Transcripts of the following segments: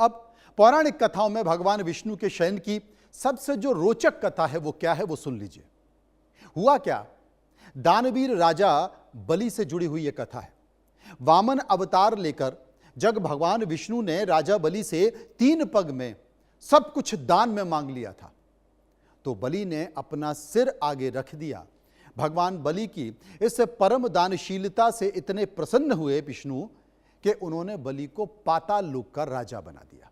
अब पौराणिक कथाओं में भगवान विष्णु के शयन की सबसे जो रोचक कथा है वो क्या है, वो सुन लीजिए। हुआ क्या, दानवीर राजा बलि से जुड़ी हुई यह कथा है। वामन अवतार लेकर जब भगवान विष्णु ने राजा बलि से 3 पग में सब कुछ दान में मांग लिया था, तो बलि ने अपना सिर आगे रख दिया। भगवान बलि की इस परम दानशीलता से इतने प्रसन्न हुए विष्णु कि उन्होंने बलि को पाताल लोक का राजा बना दिया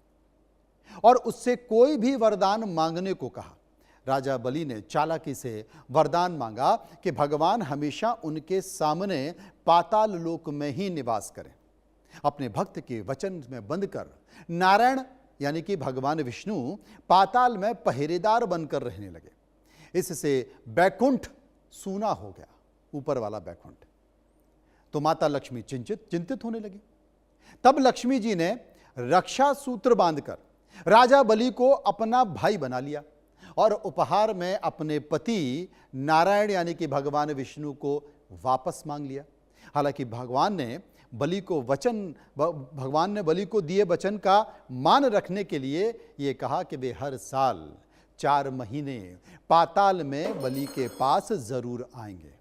और उससे कोई भी वरदान मांगने को कहा। राजा बलि ने चालाकी से वरदान मांगा कि भगवान हमेशा उनके सामने पाताल लोक में ही निवास करें। अपने भक्त के वचन में बंधकर नारायण यानी कि भगवान विष्णु पाताल में पहरेदार बनकर रहने लगे। इससे बैकुंठ सूना हो गया, ऊपर वाला बैकुंठ। तो माता लक्ष्मी चिंतित होने लगी। तब लक्ष्मी जी ने रक्षा सूत्र बांधकर राजा बलि को अपना भाई बना लिया और उपहार में अपने पति नारायण यानी कि भगवान विष्णु को वापस मांग लिया। हालांकि भगवान ने बलि को दिए वचन का मान रखने के लिए यह कहा कि वे हर साल 4 महीने पाताल में बलि के पास जरूर आएंगे।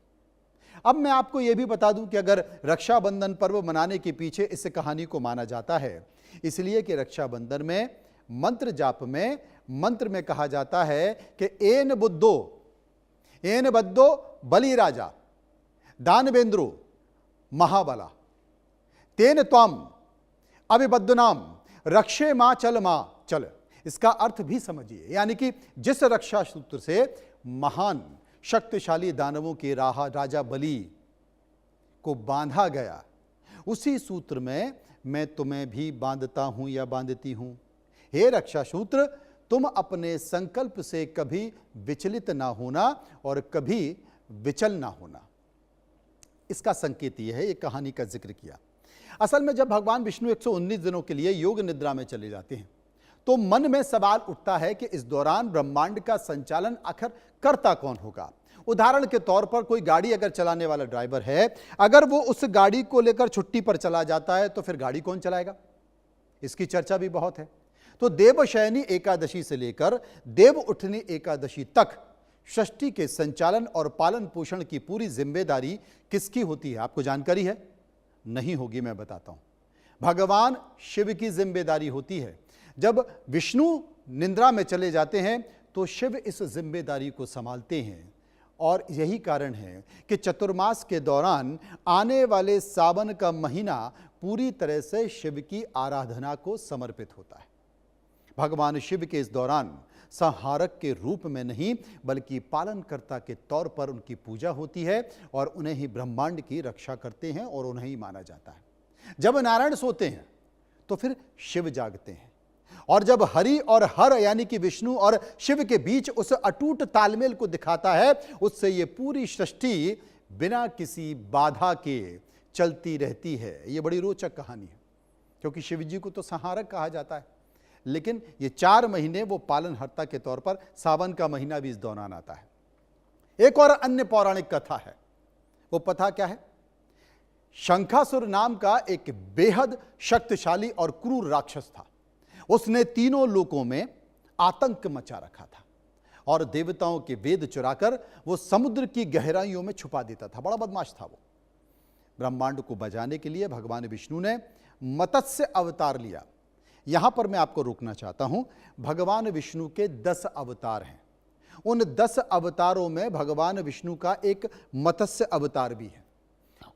अब मैं आपको यह भी बता दूं कि अगर रक्षाबंधन पर्व मनाने के पीछे इस कहानी को माना जाता है, इसलिए कि रक्षाबंधन में मंत्र में कहा जाता है कि एन बद्दो बलि राजा दानवेंद्रो महाबला तेन त्वम अभिबद्धनाम रक्षे मां चल। इसका अर्थ भी समझिए, यानी कि जिस रक्षा सूत्र से महान शक्तिशाली दानवों के राजा बलि को बांधा गया, उसी सूत्र में मैं तुम्हें भी बांधता हूं या बांधती हूं। हे रक्षा सूत्र, तुम अपने संकल्प से कभी विचलित ना होना और कभी विचल ना होना। इसका संकेत यह है, ये कहानी का जिक्र किया। असल में जब भगवान विष्णु 119 दिनों के लिए योग निद्रा में चले जाते हैं तो मन में सवाल उठता है कि इस दौरान ब्रह्मांड का संचालन आखिर करता कौन होगा। उदाहरण के तौर पर कोई गाड़ी अगर चलाने वाला ड्राइवर है, अगर वो उस गाड़ी को लेकर छुट्टी पर चला जाता है तो फिर गाड़ी कौन चलाएगा, इसकी चर्चा भी बहुत है। तो देवशयनी एकादशी से लेकर देव उठनी एकादशी तक षष्ठी के संचालन और पालन पोषण की पूरी जिम्मेदारी किसकी होती है, आपको जानकारी है? नहीं होगी, मैं बताता हूं। भगवान शिव की जिम्मेदारी होती है। जब विष्णु निद्रा में चले जाते हैं तो शिव इस जिम्मेदारी को संभालते हैं और यही कारण है कि चतुर्मास के दौरान आने वाले सावन का महीना पूरी तरह से शिव की आराधना को समर्पित होता है। भगवान शिव के इस दौरान संहारक के रूप में नहीं बल्कि पालनकर्ता के तौर पर उनकी पूजा होती है और उन्हें ही ब्रह्मांड की रक्षा करते हैं और उन्हें ही माना जाता है। जब नारायण सोते हैं तो फिर शिव जागते हैं और जब हरि और हर यानी कि विष्णु और शिव के बीच उस अटूट तालमेल को दिखाता है, उससे ये पूरी सृष्टि बिना किसी बाधा के चलती रहती है। ये बड़ी रोचक कहानी है क्योंकि शिव जी को तो संहारक कहा जाता है, लेकिन ये 4 महीने वो पालनहर्ता के तौर पर सावन का महीना भी इस दौरान आता है। एक और अन्य पौराणिक कथा है, वो पता क्या है? शंखासुर नाम का एक बेहद शक्तिशाली और क्रूर राक्षस था। उसने तीनों लोकों में आतंक मचा रखा था और देवताओं के वेद चुराकर वो समुद्र की गहराइयों में छुपा देता था। बड़ा बदमाश था वो। ब्रह्मांड को बचाने के लिए भगवान विष्णु ने मत्स्य अवतार लिया। यहां पर मैं आपको रोकना चाहता हूं। भगवान विष्णु के 10 अवतार हैं। उन 10 अवतारों में भगवान विष्णु का एक मत्स्य अवतार भी है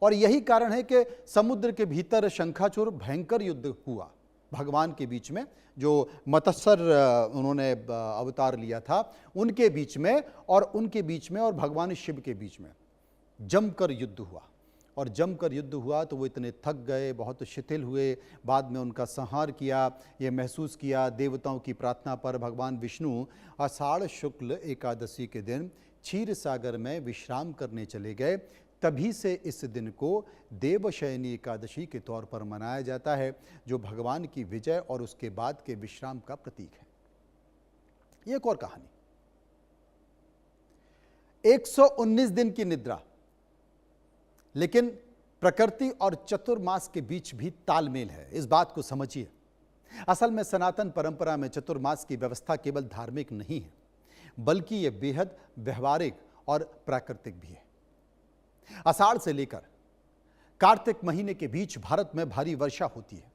और यही कारण है कि समुद्र के भीतर शंखाचूर भयंकर युद्ध हुआ भगवान के बीच में। जो मत्स्य उन्होंने अवतार लिया था उनके बीच में और भगवान शिव के बीच में जमकर युद्ध हुआ और जमकर युद्ध हुआ तो वो इतने थक गए, बहुत शिथिल हुए। बाद में उनका संहार किया। ये महसूस किया देवताओं की प्रार्थना पर भगवान विष्णु आषाढ़ शुक्ल एकादशी के दिन क्षीर सागर में विश्राम करने चले गए। तभी से इस दिन को देवशयनी एकादशी के तौर पर मनाया जाता है, जो भगवान की विजय और उसके बाद के विश्राम का प्रतीक है। एक और कहानी, 119 दिन की निद्रा, लेकिन प्रकृति और चतुर्मास के बीच भी तालमेल है। इस बात को समझिए। असल में सनातन परंपरा में चतुर्मास की व्यवस्था केवल धार्मिक नहीं है, बल्कि यह बेहद व्यवहारिक और प्राकृतिक भी है। आषाढ़ से लेकर कार्तिक महीने के बीच भारत में भारी वर्षा होती है।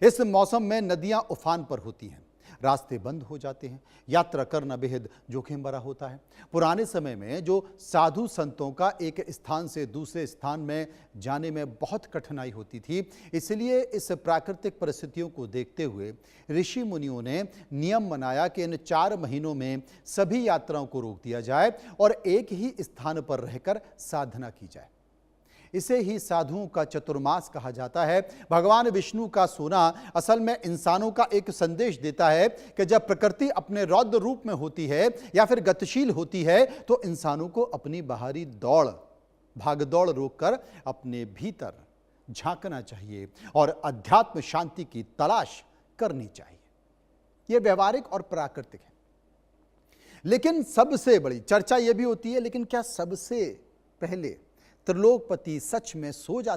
इस मौसम में नदियां उफान पर होती हैं, रास्ते बंद हो जाते हैं, यात्रा करना बेहद जोखिम भरा होता है। पुराने समय में जो साधु संतों का एक स्थान से दूसरे स्थान में जाने में बहुत कठिनाई होती थी, इसलिए इस प्राकृतिक परिस्थितियों को देखते हुए ऋषि मुनियों ने नियम बनाया कि इन 4 महीनों में सभी यात्राओं को रोक दिया जाए और एक ही स्थान पर रहकर साधना की जाए। इसे ही साधुओं का चतुर्मास कहा जाता है। भगवान विष्णु का सोना असल में इंसानों का एक संदेश देता है कि जब प्रकृति अपने रौद्र रूप में होती है या फिर गतिशील होती है तो इंसानों को अपनी बाहरी दौड़ भागदौड़ रोककर अपने भीतर झांकना चाहिए और अध्यात्म शांति की तलाश करनी चाहिए। यह व्यवहारिक और प्राकृतिक है। लेकिन सबसे बड़ी चर्चा यह भी होती है, लेकिन क्या सबसे पहले त्रिलोकपति सच में सो जाते